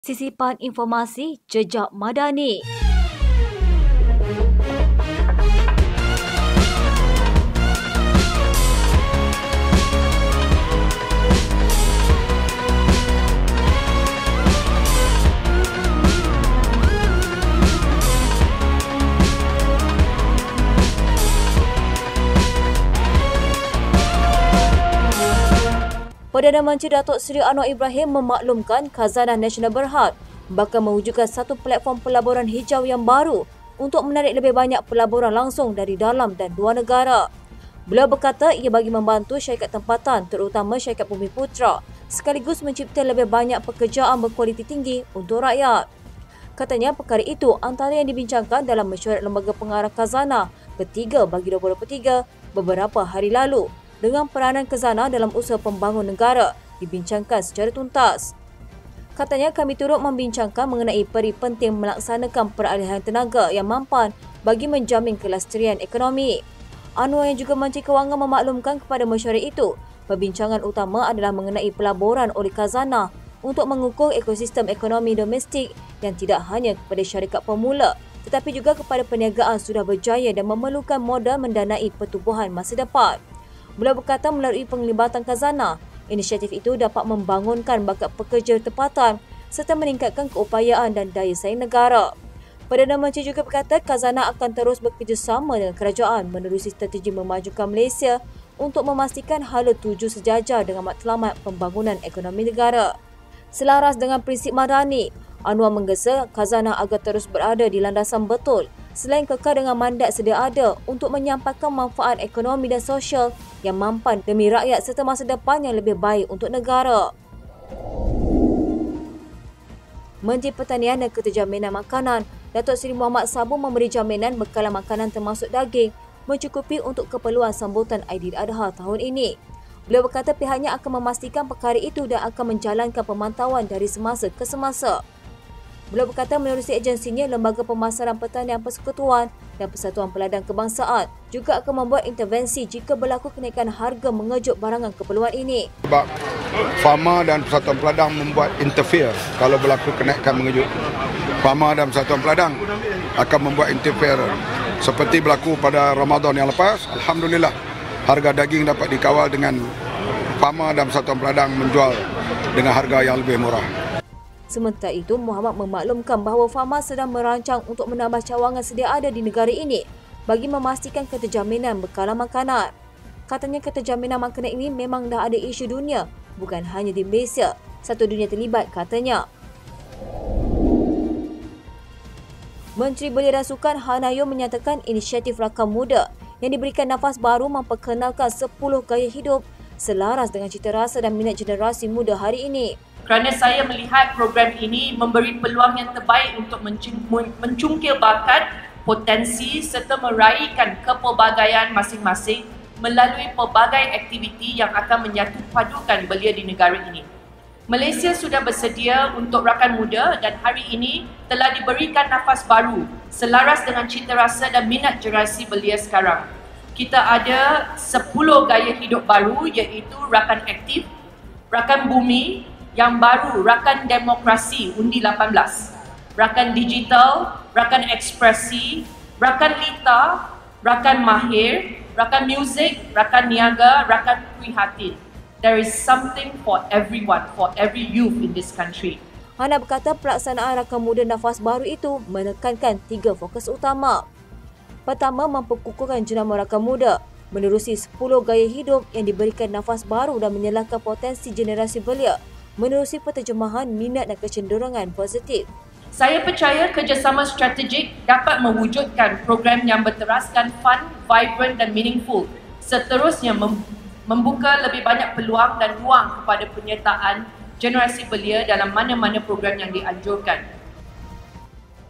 Sisipan informasi Jejak Madani. Perdana Menteri Datuk Seri Anwar Ibrahim memaklumkan Khazanah Nasional Berhad bakal mewujudkan satu platform pelaburan hijau yang baru untuk menarik lebih banyak pelaburan langsung dari dalam dan luar negara. Beliau berkata ia bagi membantu syarikat tempatan terutama syarikat Bumiputera sekaligus mencipta lebih banyak pekerjaan berkualiti tinggi untuk rakyat. Katanya perkara itu antara yang dibincangkan dalam mesyuarat Lembaga Pengarah Khazanah ketiga bagi 2023 beberapa hari lalu dengan peranan Khazanah dalam usaha pembangun negara dibincangkan secara tuntas. Katanya kami turut membincangkan mengenai peri penting melaksanakan peralihan tenaga yang mampan bagi menjamin kelestarian ekonomi. Anwar yang juga Menteri Kewangan memaklumkan kepada mesyuarat itu, perbincangan utama adalah mengenai pelaburan oleh Khazanah untuk mengukur ekosistem ekonomi domestik yang tidak hanya kepada syarikat pemula tetapi juga kepada perniagaan sudah berjaya dan memerlukan modal mendanai pertumbuhan masa depan. Beliau berkata melalui penglibatan Khazanah, inisiatif itu dapat membangunkan bakat pekerja tempatan serta meningkatkan keupayaan dan daya saing negara. Perdana Menteri juga berkata Khazanah akan terus bekerjasama dengan kerajaan menerusi strategi memajukan Malaysia untuk memastikan hala tuju sejajar dengan matlamat pembangunan ekonomi negara. Selaras dengan prinsip madani, Anwar menggesa Khazanah agar terus berada di landasan betul selain kekal dengan mandat sedia ada untuk menyampaikan manfaat ekonomi dan sosial yang mampan demi rakyat serta masa depan yang lebih baik untuk negara. Menteri Pertanian dan Keterjaminan Makanan, Datuk Seri Muhammad Sabbu memberi jaminan bekalan makanan termasuk daging mencukupi untuk keperluan sambutan Aidiladha tahun ini. Beliau berkata pihaknya akan memastikan perkara itu dan akan menjalankan pemantauan dari semasa ke semasa. Beliau berkata menerusi agensinya, Lembaga Pemasaran Pertanian Persekutuan dan Persatuan Peladang Kebangsaan juga akan membuat intervensi jika berlaku kenaikan harga mengejut barangan keperluan ini. Sebab Fama dan Persatuan Peladang membuat interfere kalau berlaku kenaikan mengejut. Fama dan Persatuan Peladang akan membuat interfere seperti berlaku pada Ramadan yang lepas. Alhamdulillah, harga daging dapat dikawal dengan Fama dan Persatuan Peladang menjual dengan harga yang lebih murah. Sementara itu, Muhammad memaklumkan bahawa Fama sedang merancang untuk menambah cawangan sedia ada di negara ini bagi memastikan keterjaminan bekalan makanan. Katanya keterjaminan makanan ini memang dah ada isu dunia, bukan hanya di Malaysia. Satu dunia terlibat, katanya. Menteri Belia dan Sukan Hanayo menyatakan inisiatif Rakam Muda yang diberikan nafas baru memperkenalkan 10 gaya hidup selaras dengan cita rasa dan minat generasi muda hari ini. Kerana saya melihat program ini memberi peluang yang terbaik untuk mencungkil bakat, potensi serta meraihkan kepelbagaian masing-masing melalui pelbagai aktiviti yang akan menyatu padukan belia di negara ini. Malaysia sudah bersedia untuk rakan muda dan hari ini telah diberikan nafas baru selaras dengan cita rasa dan minat generasi belia sekarang. Kita ada 10 gaya hidup baru iaitu rakan aktif, rakan bumi, yang baru rakan demokrasi undi 18, rakan digital, rakan ekspresi, rakan lita, rakan mahir, rakan muzik, rakan niaga, rakan prihatin. There is something for everyone, for every youth in this country. Hana berkata pelaksanaan Rakam Muda Nafas Baru itu menekankan 3 fokus utama. Pertama, memperkukuhkan jenama Rakam Muda menerusi 10 gaya hidup yang diberikan nafas baru dan menyalahkan potensi generasi belia menerusi penterjemahan minat dan kecenderungan positif. Saya percaya kerjasama strategik dapat mewujudkan program yang berteraskan fun, vibrant dan meaningful. Seterusnya membuka lebih banyak peluang dan ruang kepada penyertaan generasi belia dalam mana-mana program yang dianjurkan.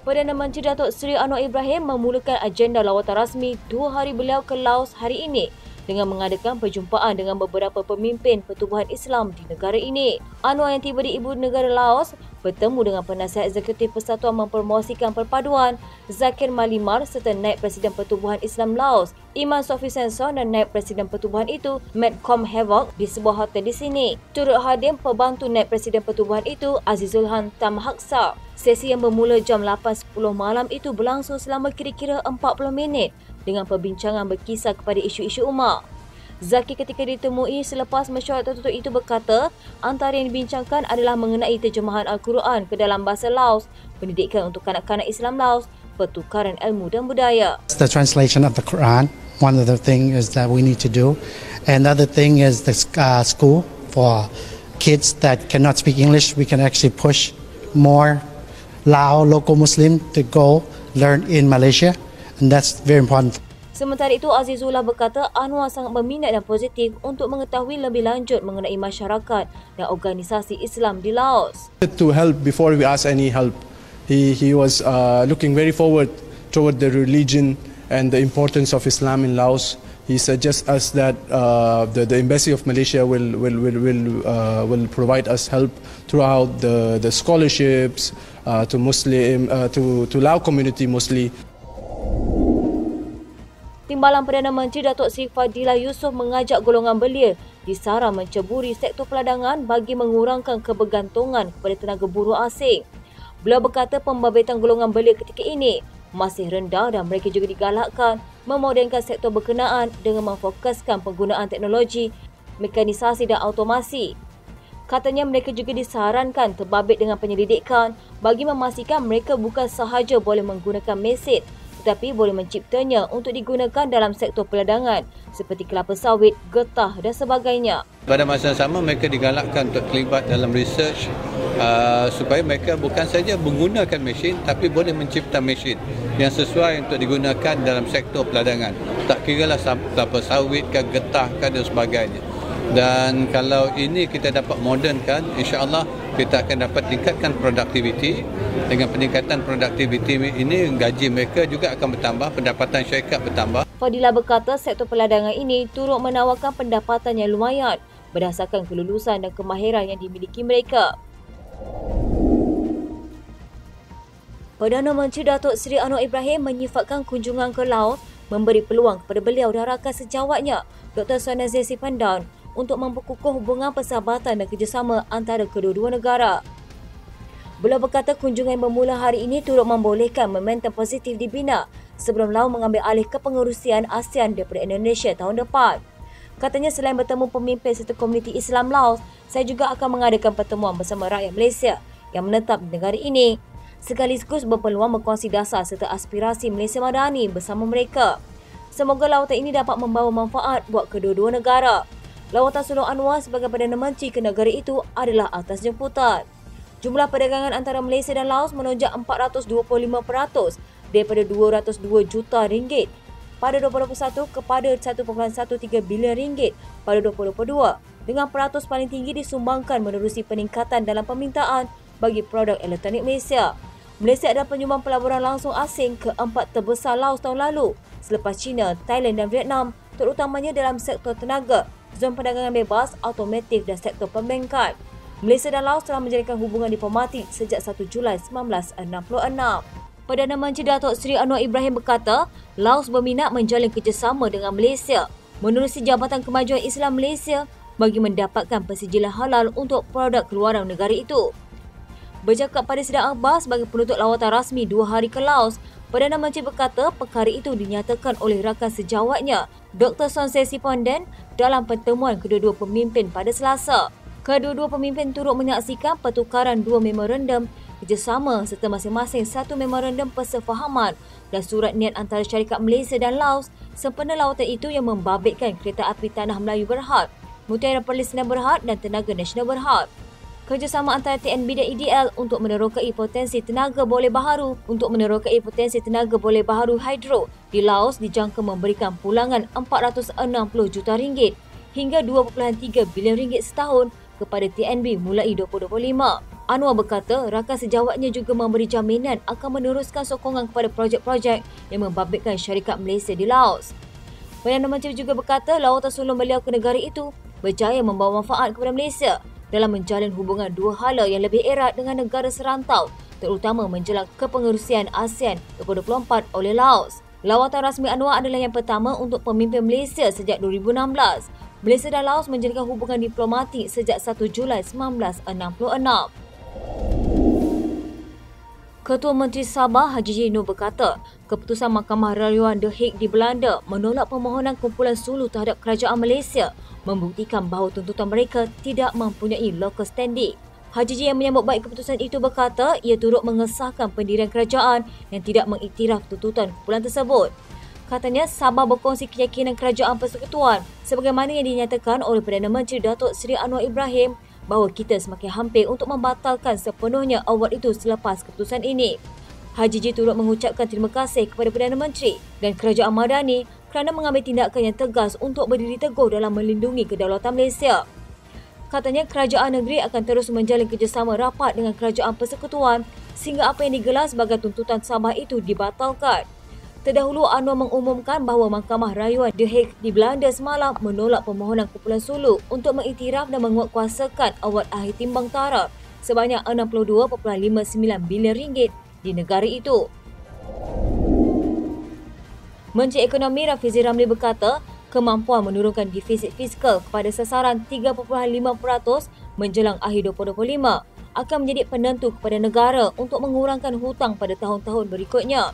Perdana Menteri Datuk Seri Anwar Ibrahim memulakan agenda lawatan rasmi 2 hari beliau ke Laos hari ini dengan mengadakan perjumpaan dengan beberapa pemimpin pertubuhan Islam di negara ini. Anwar yang tiba di ibu negara Laos bertemu dengan penasihat eksekutif Persatuan Mempromosikan Perpaduan Zakir Malimar serta Naib Presiden Pertubuhan Islam Laos Iman Sofi Senson dan Naib Presiden Pertubuhan itu Medcom Havoc di sebuah hotel di sini. Turut hadir pembantu Naib Presiden Pertubuhan itu Azizul Han Tamhaksa. Sesi yang bermula jam 8.10 malam itu berlangsung selama kira-kira 40 minit dengan perbincangan berkisar kepada isu-isu umat. Zakir ketika ditemui selepas mesyuarat tertutup itu berkata antara yang dibincangkan adalah mengenai terjemahan Al-Quran ke dalam bahasa Laos, pendidikan untuk kanak-kanak Islam Laos, pertukaran ilmu dan budaya. The translation of the Quran, one of the things is that we need to do. Another thing is the school for kids that cannot speak English. We can actually push more Lao local Muslim to go learn in Malaysia, and that's very important. Sementara itu, Azizullah berkata Anwar sangat berminat dan positif untuk mengetahui lebih lanjut mengenai masyarakat dan organisasi Islam di Laos. To help before we ask any help, he was looking very forward toward the religion and the importance of Islam in Laos. He suggests us that the Embassy of Malaysia will provide us help throughout the scholarships to Muslim to Lao community mostly. Timbalan Perdana Menteri Datuk Seri Fadilah Yusof mengajak golongan belia disara menceburi sektor peladangan bagi mengurangkan kebergantungan kepada tenaga buruh asing. Beliau berkata pembabitan golongan belia ketika ini masih rendah dan mereka juga digalakkan memodenkan sektor berkenaan dengan memfokuskan penggunaan teknologi, mekanisasi dan automasi. Katanya mereka juga disarankan terbabit dengan penyelidikan bagi memastikan mereka bukan sahaja boleh menggunakan mesin tetapi boleh menciptanya untuk digunakan dalam sektor peladangan seperti kelapa sawit, getah dan sebagainya. Pada masa yang sama mereka digalakkan untuk terlibat dalam research supaya mereka bukan saja menggunakan mesin tapi boleh mencipta mesin yang sesuai untuk digunakan dalam sektor peladangan. Tak kiralah kelapa sawit ke getah ke dan sebagainya. Dan kalau ini kita dapat modernkan, insya-Allah kita akan dapat tingkatkan produktiviti. Dengan peningkatan produktiviti ini, gaji mereka juga akan bertambah, pendapatan syarikat bertambah. Fadilah berkata sektor peladangan ini turut menawarkan pendapatan yang lumayan berdasarkan kelulusan dan kemahiran yang dimiliki mereka. Perdana Menteri Datuk Seri Anwar Ibrahim menyifatkan kunjungan ke Laos memberi peluang kepada beliau dan rakan sejawatnya Dr. Sonazir Sipandan untuk memperkukuh hubungan persahabatan dan kerjasama antara kedua-dua negara. Beliau berkata kunjungan yang bermula hari ini turut membolehkan momentum positif dibina sebelum Laos mengambil alih kepengerusian ASEAN daripada Indonesia tahun depan. Katanya selain bertemu pemimpin serta komuniti Islam Laos, saya juga akan mengadakan pertemuan bersama rakyat Malaysia yang menetap di negara ini, sekaligus berpeluang berkongsi dasar serta aspirasi Malaysia Madani bersama mereka. Semoga lawatan ini dapat membawa manfaat buat kedua-dua negara. Lawatan sulung Anwar sebagai Perdana Menteri ke negara itu adalah atas jemputan. Jumlah perdagangan antara Malaysia dan Laos menonjak 425% daripada 202 juta ringgit pada 2021 kepada 1.13 bilion ringgit pada 2022, dengan peratus paling tinggi disumbangkan menerusi peningkatan dalam permintaan bagi produk elektronik Malaysia. Malaysia adalah penyumbang pelaburan langsung asing keempat terbesar Laos tahun lalu selepas China, Thailand dan Vietnam, terutamanya dalam sektor tenaga, zon perdagangan bebas, automotif dan sektor perbankan. Malaysia dan Laos telah menjalinkan hubungan diplomatik sejak 1 Julai 1966. Perdana Menteri Datuk Seri Anwar Ibrahim berkata, Laos berminat menjalin kerjasama dengan Malaysia menerusi Jabatan Kemajuan Islam Malaysia bagi mendapatkan persijilan halal untuk produk keluaran negara itu. Bercakap pada sidang akhbar sebagai penutup lawatan rasmi 2 hari ke Laos, Perdana Menteri berkata perkara itu dinyatakan oleh rakan sejawatnya Dr. Sonazir Sipandan dalam pertemuan kedua-dua pemimpin pada Selasa. Kedua-dua pemimpin turut menyaksikan pertukaran 2 memorandum kerjasama serta masing-masing 1 memorandum persefahaman dan surat niat antara syarikat Malaysia dan Laos sempena lawatan itu yang membabitkan kereta api Tanah Melayu Berhad, Mutiara Perlis Berhad dan Tenaga Nasional Berhad. Kerjasama antara TNB dan EDL untuk menerokai potensi tenaga boleh baharu hidro di Laos dijangka memberikan pulangan 460 juta ringgit hingga 2.3 bilion ringgit setahun kepada TNB mulai 2025. Anwar berkata rakan sejawatnya juga memberi jaminan akan meneruskan sokongan kepada projek-projek yang membabitkan syarikat Malaysia di Laos. Perdana Menteri juga berkata lawatan sulung beliau ke negara itu berjaya membawa manfaat kepada Malaysia dalam menjalin hubungan dua hala yang lebih erat dengan negara serantau, terutama menjelang kepengerusian ASEAN ke-24 oleh Laos. Lawatan rasmi Anwar adalah yang pertama untuk pemimpin Malaysia sejak 2016. Malaysia dan Laos menjalinkan hubungan diplomatik sejak 1 Julai 1966. Ketua Menteri Sabah Haji Jino berkata, keputusan Mahkamah Rayuan The Hague di Belanda menolak permohonan kumpulan Sulu terhadap kerajaan Malaysia membuktikan bahawa tuntutan mereka tidak mempunyai local standing. Haji Jino yang menyambut baik keputusan itu berkata ia turut mengesahkan pendirian kerajaan yang tidak mengiktiraf tuntutan kumpulan tersebut. Katanya Sabah berkongsi keyakinan kerajaan persekutuan sebagaimana yang dinyatakan oleh Perdana Menteri Datuk Seri Anwar Ibrahim bahawa kita semakin hampir untuk membatalkan sepenuhnya award itu selepas keputusan ini. Haji J turut mengucapkan terima kasih kepada Perdana Menteri dan Kerajaan Madani kerana mengambil tindakan yang tegas untuk berdiri teguh dalam melindungi kedaulatan Malaysia. Katanya kerajaan negeri akan terus menjalin kerjasama rapat dengan kerajaan persekutuan sehingga apa yang digelar sebagai tuntutan Sabah itu dibatalkan. Terdahulu Anwar mengumumkan bahawa Mahkamah Rayuan The Hague di Belanda semalam menolak permohonan kumpulan Sulu untuk mengiktiraf dan menguatkuasakan award akhir timbang taraf sebanyak 62.59 bilion ringgit di negara itu. Menteri Ekonomi Rafizi Ramli berkata, kemampuan menurunkan defisit fiskal kepada sasaran 3.5% menjelang akhir 2025 akan menjadi penentu kepada negara untuk mengurangkan hutang pada tahun-tahun berikutnya.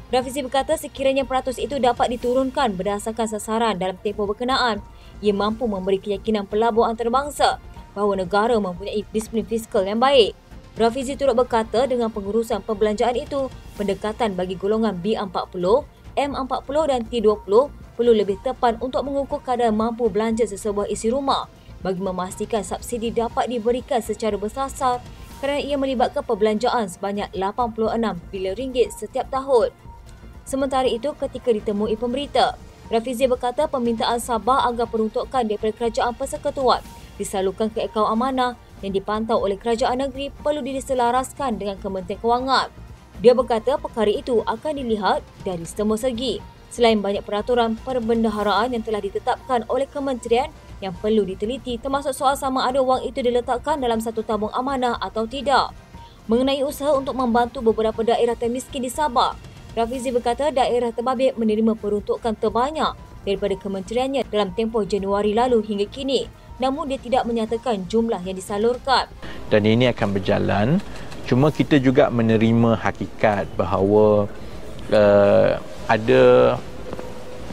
Rafizi berkata sekiranya peratus itu dapat diturunkan berdasarkan sasaran dalam tempoh berkenaan, ia mampu memberi keyakinan pelabur antarabangsa bahawa negara mempunyai disiplin fiskal yang baik. Rafizi turut berkata dengan pengurusan perbelanjaan itu, pendekatan bagi golongan B40, M40 dan T20 perlu lebih tepat untuk mengukur kadar mampu belanja sesebuah isi rumah bagi memastikan subsidi dapat diberikan secara bersasar kerana ia melibatkan perbelanjaan sebanyak 86 bilion ringgit setiap tahun. Sementara itu, ketika ditemui pemberita, Rafizi berkata permintaan Sabah agar peruntukan daripada kerajaan persekutuan disalurkan ke akaun amanah yang dipantau oleh kerajaan negeri perlu diselaraskan dengan Kementerian Kewangan. Dia berkata perkara itu akan dilihat dari semua segi. Selain banyak peraturan perbendaharaan yang telah ditetapkan oleh kementerian yang perlu diteliti termasuk soal sama ada wang itu diletakkan dalam satu tabung amanah atau tidak. Mengenai usaha untuk membantu beberapa daerah termiskin di Sabah, Rafizi berkata daerah terbabit menerima peruntukan terbanyak daripada kementeriannya dalam tempoh Januari lalu hingga kini. Namun dia tidak menyatakan jumlah yang disalurkan. Dan ini akan berjalan. Cuma kita juga menerima hakikat bahawa ada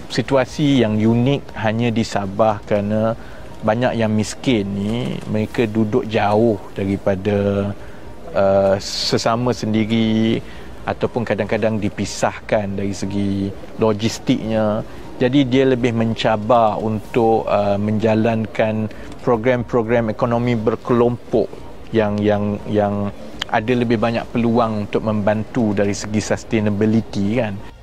situasi yang unik hanya di Sabah kerana banyak yang miskin ni mereka duduk jauh daripada sesama sendiri ataupun kadang-kadang dipisahkan dari segi logistiknya. Jadi dia lebih mencabar untuk menjalankan program-program ekonomi berkelompok yang ada lebih banyak peluang untuk membantu dari segi sustainability kan.